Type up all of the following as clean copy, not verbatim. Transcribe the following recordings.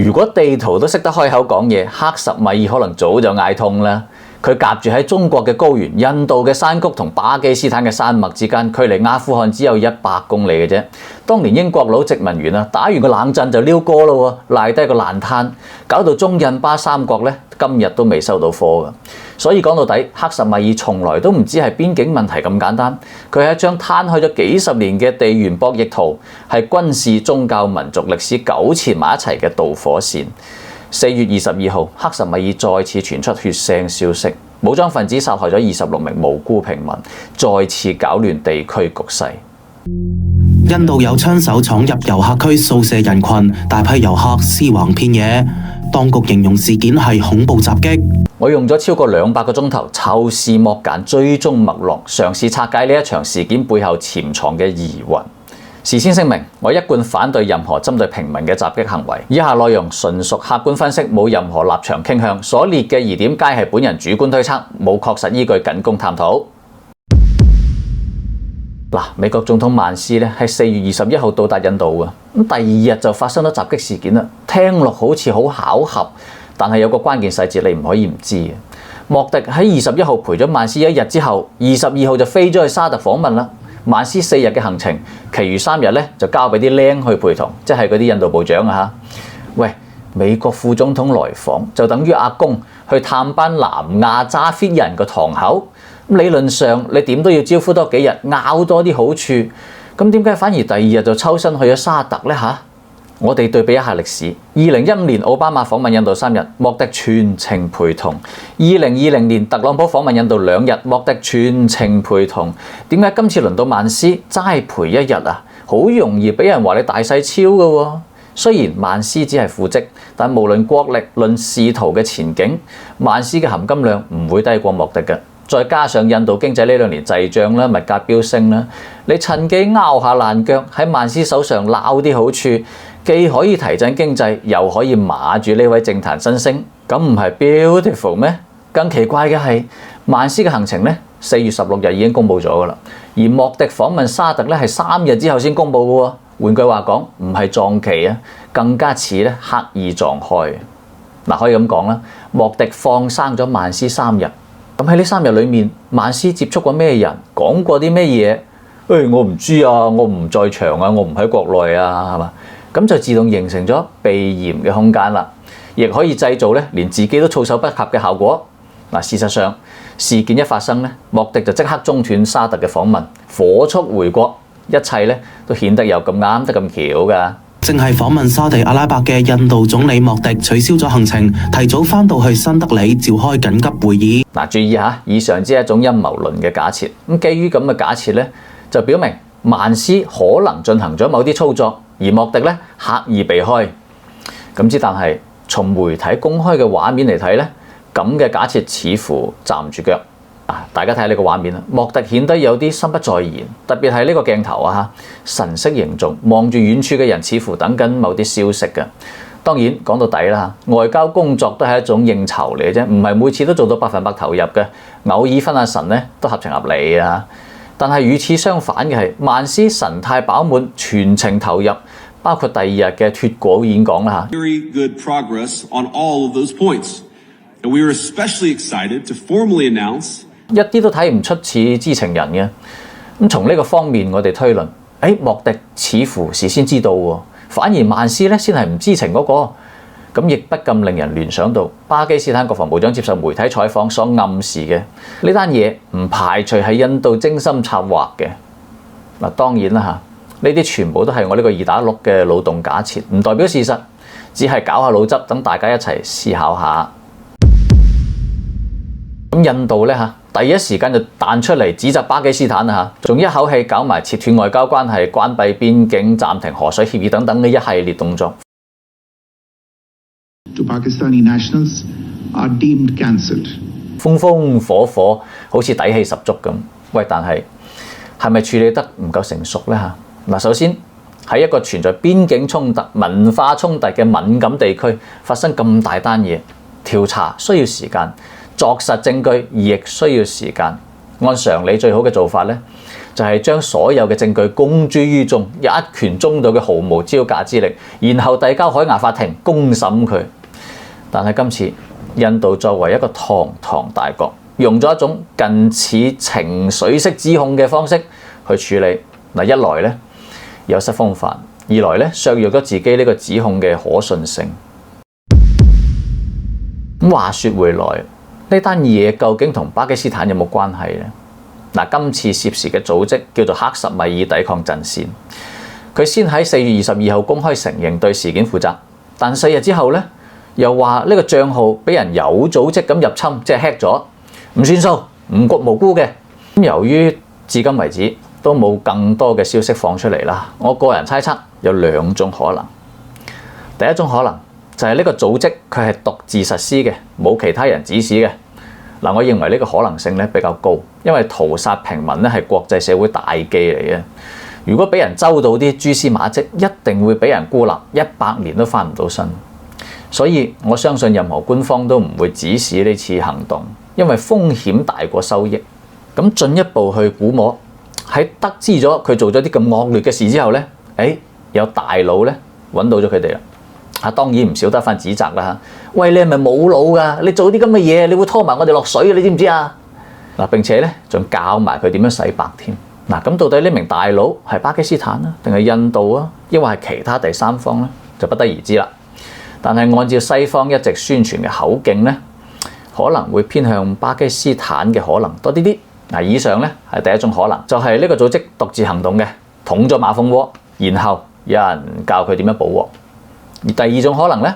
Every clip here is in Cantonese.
如果地圖都識得開口講嘢，克什米爾可能早就嗌痛啦。佢夾住喺中國嘅高原、印度嘅山谷同巴基斯坦嘅山脈之間，距離阿富汗只有100公里嘅啫。當年英國佬殖民完啦，打完個冷震就撩歌咯喎，賴低個爛攤，搞到中印巴三國咧，今日都未收到貨㗎。所以講到底，克什米爾從來都唔止係邊境問題咁簡單，佢係一張攤開咗幾十年嘅地緣博弈圖，係軍事、宗教、民族歷史糾纏埋一齊嘅導火線。4月22號，克什米爾再次傳出血腥消息，武裝分子殺害咗26名無辜平民，再次搞亂地區局勢。印度有槍手闖入遊客區掃射人群，大批遊客屍橫遍野。當局形容事件係恐怖襲擊。我用咗超過200個鐘頭，抽絲剝繭，追蹤脈絡，嘗試拆解呢一場事件背後潛藏嘅疑雲。事先聲明，我一貫反對任何針對平民嘅襲擊行為。以下內容純屬客觀分析，冇任何立場傾向，所列嘅疑點皆係本人主觀推測，冇確實依據，僅供探討。美國總統曼斯咧係4月21號到達印度嘅，第2日就發生咗襲擊事件啦。聽落好似好巧合，但係有個關鍵細節你唔可以唔知嘅。莫迪喺21號陪咗曼斯1日之後，22號就飛咗去沙特訪問啦。曼斯4日嘅行程，其餘3日咧就交俾啲僆去陪同，即係嗰啲印度部長啊嚇。喂，美國副總統來訪就等於阿公去探班南亞揸 fit 人個堂口。理論上你點都要招呼多幾日，拗多啲好處。咁點解反而第2日就抽身去咗沙特呢？嚇？我哋對比一下歷史，2015年奧巴馬訪問印度3日，莫迪全程陪同；2020年特朗普訪問印度2日，莫迪全程陪同。點解今次輪到曼斯齋陪1日啊？好容易俾人話你大細超㗎喎。雖然曼斯只係副職，但無論國力論仕途嘅前景，曼斯嘅含金量唔會低過莫迪嘅。再加上印度經濟呢2年滯脹啦，物價飆升啦，你趁機拗下爛腳喺曼斯手上撈啲好處，既可以提振經濟，又可以碼住呢位政壇新星，咁唔係 beautiful 咩？更奇怪嘅係，曼斯嘅行程咧4月16日已經公佈咗㗎啦，而莫迪訪問沙特咧係3日之後先公佈嘅喎。換句話講，唔係撞期啊，更加似咧刻意撞開。可以咁講啦，莫迪放生咗曼斯3日。咁喺呢3日裏面，曼斯接觸過咩人，講過啲咩嘢？我唔知啊，我唔在場啊，我唔喺國內啊，係嘛？咁就自動形成咗避嫌嘅空間啦，亦可以製造咧連自己都措手不及嘅效果。事實上事件一發生咧，莫迪就即刻中斷沙特嘅訪問，火速回國，一切咧都顯得有咁啱得咁巧㗎。正係訪問沙地阿拉伯嘅印度總理莫迪取消咗行程，提早返到去新德里召開緊急會議。注意下，以上只係一種陰謀論嘅假設。基於咁嘅假設咧，就表明曼斯可能進行咗某啲操作，而莫迪咧刻意避開。但係從媒體公開嘅畫面嚟睇咧，咁嘅假設似乎站唔住腳。大家睇下呢個畫面啦，莫迪顯得有啲心不在焉，特別係呢個鏡頭啊，神色凝重，望住遠處嘅人，似乎等緊某啲消息嘅。當然講到底啦，外交工作都係一種應酬嚟嘅啫，唔係每次都做到100%投入嘅，偶爾分下神咧都合情合理啊。但係與此相反嘅係，曼斯神態飽滿，全程投入，包括第2日嘅脫稿演講啦嚇。Very good progress on all of those points, and we are especially excited to formally announce. 一啲都睇唔出似知情人嘅。從呢個方面我哋推論，莫迪似乎事先知道喎，反而曼斯咧先係唔知情嗰個。亦不禁令人聯想到巴基斯坦國防部長接受媒體採訪所暗示嘅呢單嘢，唔排除係印度精心策劃嘅。當然啦嚇，呢啲全部都係我呢個2打6嘅腦洞假設，唔代表事實，只係搞下腦汁，等大家一齊思考下。印度咧第一時間就彈出嚟指責巴基斯坦啊，仲一口氣搞埋切斷外交關係、關閉邊境、暫停河水協議等等嘅一系列動作。To Pakistani nationals are deemed cancelled. 風風火火，好似底氣十足咁。但係咪處理得唔夠成熟呢？首先喺一個存在邊境衝突、文化衝突嘅敏感地區發生咁大單嘢，調查需要時間，作實證據亦需要時間。按常理最好嘅做法咧，就係將所有嘅證據公諸於眾，一拳中到佢毫無招架之力，然後遞交海牙法庭公審佢。但係今次印度作為一個堂堂大國，用咗一種近似情緒式指控嘅方式去處理。嗱，一來咧有失風範，二來咧削弱咗自己呢個指控嘅可信性。咁話說回來，呢單嘢究竟同巴基斯坦有冇關係呢？嗱，今次涉事嘅組織叫做克什米爾抵抗陣線，佢先喺4月22號公開承認對事件負責，但4日之後咧又話呢個帳號俾人有組織咁入侵，即係 hack 咗，唔算數，唔無辜嘅。咁由於至今為止都冇更多嘅消息放出嚟啦，我個人猜測有兩種可能。第一種可能就係呢個組織佢係獨自實施嘅，冇其他人指使嘅。嗱，我認為呢個可能性咧比較高，因為屠殺平民咧係國際社會大忌嚟嘅。如果俾人周到啲蛛絲馬跡，一定會俾人孤立100年都翻唔到身。所以我相信任何官方都唔會指使呢次行動，因為風險大過收益。咁進一步去估摸，喺得知咗佢做咗啲咁惡劣嘅事之後咧，有大佬咧揾到咗佢哋啦。當然唔少得翻指責啦。喂，你係咪冇腦㗎？你做啲咁嘅嘢，你會拖埋我哋落水，你知唔知啊？嗱，並且咧仲教埋佢點樣洗白添。嗱，咁到底呢名大佬係巴基斯坦啊，定係印度啊，抑或係其他第三方咧，就不得而知啦。但係按照西方一直宣傳嘅口徑咧，可能會偏向巴基斯坦嘅可能多啲啲。嗱，以上咧係第一種可能，就係呢個組織獨自行動嘅，捅咗馬蜂窩，然後有人教佢點樣補鑊。而第二種可能咧，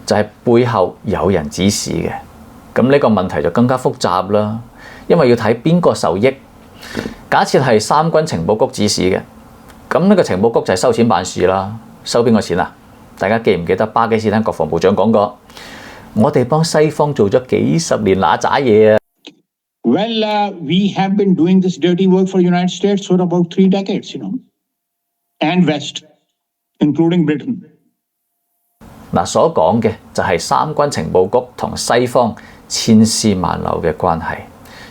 就係背後有人指使嘅。咁呢個問題就更加複雜啦，因為要睇邊個受益。假設係三軍情報局指使嘅，咁呢個情報局就係收錢辦事啦。收邊個錢啊？大家記唔記得巴基斯坦國防部長講過，我哋幫西方做咗幾十年嗱喳嘢啊。Well, we have been doing this dirty work for the United States for about 3 decades, and West, including Britain. 嗱，所講嘅就係三軍情報局同西方千絲萬縷嘅關係，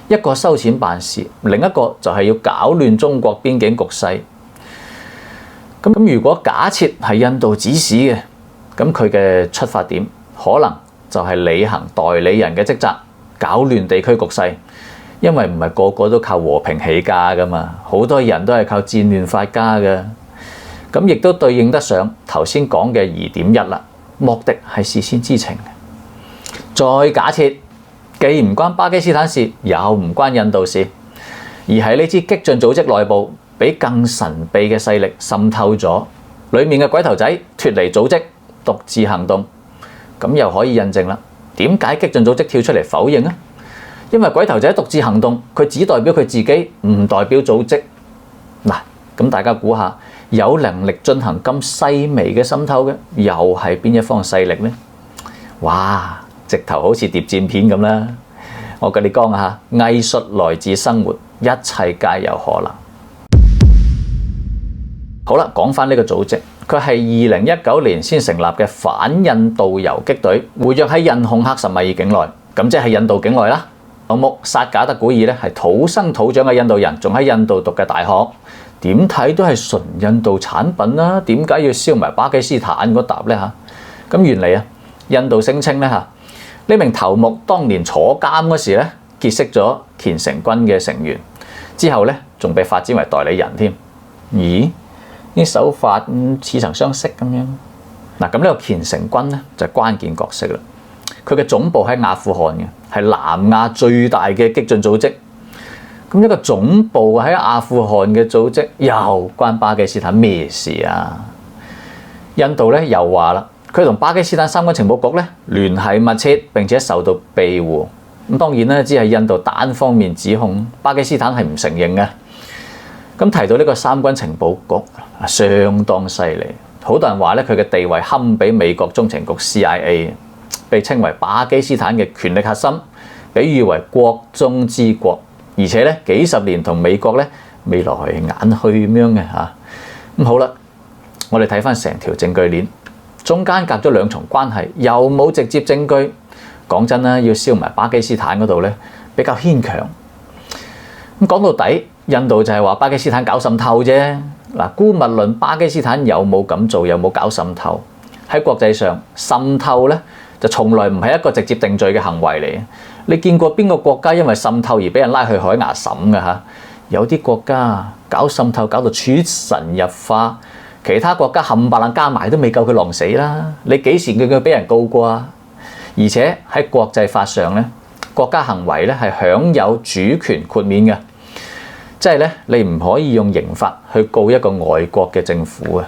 一個收錢辦事，另一個就係要搞亂中國邊境局勢。咁如果假設係印度指使嘅，咁佢嘅出發點可能就係履行代理人嘅職責，搞亂地區局勢。因為唔係個個都靠和平起家噶嘛，好多人都係靠戰亂發家嘅。咁亦都對應得上頭先講嘅疑點1啦。莫迪係事先知情嘅。再假設既唔關巴基斯坦事，又唔關印度事，而係呢支激進組織內部俾更神秘嘅勢力滲透咗，裡面嘅鬼頭仔脫離組織，獨自行動，咁又可以印證啦。點解激進組織跳出嚟否認啊？因為鬼頭仔獨自行動，佢只代表佢自己，唔代表組織。嗱，咁大家估下，有能力進行咁細微嘅滲透嘅，又係邊一方勢力呢？哇！直頭好似諜戰片咁啦。我跟你講下，藝術來自生活，一切皆有可能。好啦，講翻呢個組織，佢係2019年先成立嘅反印度游擊隊，活躍喺印控克什米爾境內，咁即係印度境內啦。頭目薩賈德古爾咧係土生土長嘅印度人，仲喺印度讀嘅大學，點睇都係純印度產品啦。點解要燒埋巴基斯坦嗰笪咧嚇？咁原嚟啊，印度聲稱咧嚇，呢名頭目當年坐監嗰時咧結識咗虔誠軍嘅成員，之後咧仲被發展為代理人添。咦？啲手法似曾相識咁樣。嗱，咁呢個虔誠軍咧就係關鍵角色啦。佢嘅總部喺阿富汗嘅，係南亞最大嘅激進組織。咁一個總部喺阿富汗嘅組織，又關巴基斯坦咩事啊？印度咧又話啦，佢同巴基斯坦三軍情報局咧聯繫密切，並且受到庇護。咁當然咧，只係印度單方面指控，巴基斯坦係唔承認嘅。咁提到呢個三軍情報局，相當犀利。好多人話咧，佢嘅地位堪比美國中情局 CIA。被稱為巴基斯坦嘅權力核心，比喻為國中之國，而且咧幾十年同美國咧眉來眼去咁樣嘅嚇。咁好啦，我哋睇翻成條證據鏈，中間隔咗兩重關係，又冇直接證據。講真啦，要燒埋巴基斯坦嗰度咧比較牽強。咁講到底，印度就係話巴基斯坦搞滲透啫。嗱，姑勿論巴基斯坦有冇咁做，有冇搞滲透，喺國際上滲透咧就從來唔係一個直接定罪嘅行為嚟。你見過邊個國家因為滲透而俾人拉去海牙審㗎嚇？有啲國家搞滲透搞到出神入化，其他國家冚唪唥加埋都未夠佢狼死啦。你幾時叫佢俾人告過啊？而且喺國際法上咧，國家行為咧係享有主權豁免嘅，即係咧你唔可以用刑法去告一個外國嘅政府啊。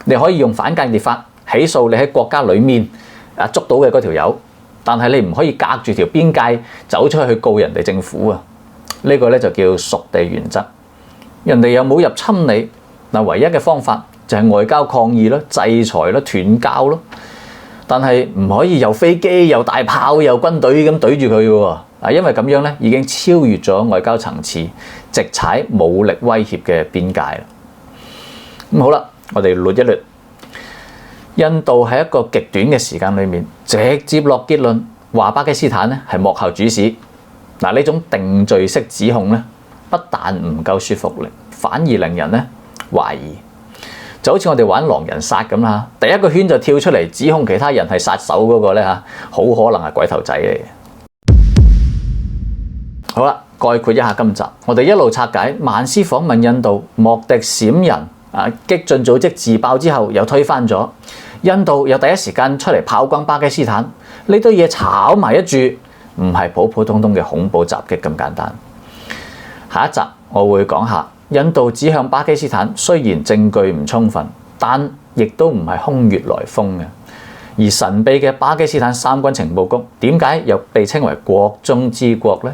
你可以用反間諜法起訴你喺國家裡面捉到嘅嗰條友，但係你唔可以隔住條邊界走出去告人哋政府啊。呢個咧就叫屬地原則。人哋又冇入侵你，嗱，唯一嘅方法就係外交抗議咯、制裁咯、斷交咯。但係唔可以又飛機又大炮又軍隊咁對住佢嘅喎，因為咁樣咧已經超越咗外交層次，直踩武力威脅嘅邊界啦。咁好啦，我哋捋一捋，印度喺一個極短嘅時間裏面，直接落結論話巴基斯坦咧係幕後主使。嗱，呢種定罪式指控咧，不但唔夠說服力，反而令人咧懷疑。就好似我哋玩狼人殺咁啦，第一個圈就跳出嚟指控其他人係殺手嗰個咧嚇，好可能係鬼頭仔嚟嘅。好啦，概括一下今集，我哋一路拆解曼斯訪問印度，莫迪閃人激進組織自爆之後又推翻咗，印度又第一時間出嚟炮轟巴基斯坦，呢堆嘢炒埋一住，唔係普普通通嘅恐怖襲擊咁簡單。下一集我會講下印度指向巴基斯坦，雖然證據唔充分，但亦都唔係空穴來風嘅。而神秘嘅巴基斯坦三軍情報局點解又被稱為國中之國呢？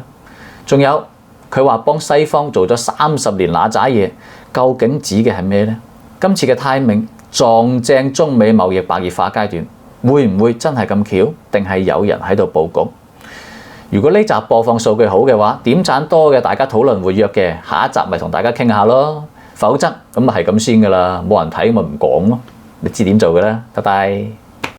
仲有佢話幫西方做咗30年那渣嘢，究竟指嘅係咩呢？今次嘅 timing 撞正中美貿易白熱化階段，會唔會真係咁巧？定係有人喺度佈局？如果呢集播放數據好嘅話，點讚多嘅大家討論活躍嘅，下一集咪同大家傾下咯。否則咁咪係咁先噶啦，冇人睇咪唔講咯。你知點做嘅啦，拜拜。